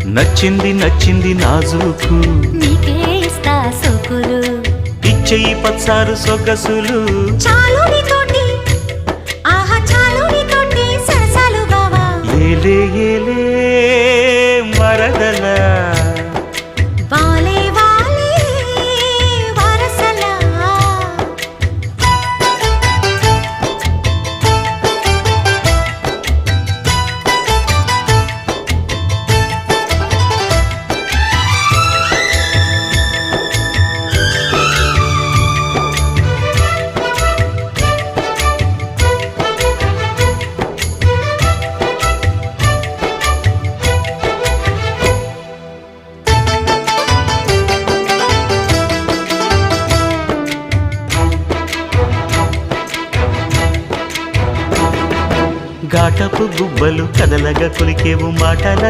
నచ్చింది నచ్చింది నాజూకు నీకే ఇస్తా సోకులు ఇచ్చేయి పచ్చారు సొగసులు చాలు నీతోటి ఆహా చాలు నీతోటి సరసాలు బావా ఏలే ఏలే మరదల వాలే వాలే వరసలా ఘాటపు గుబ్బలు కదలగా కొలికేవు మాటల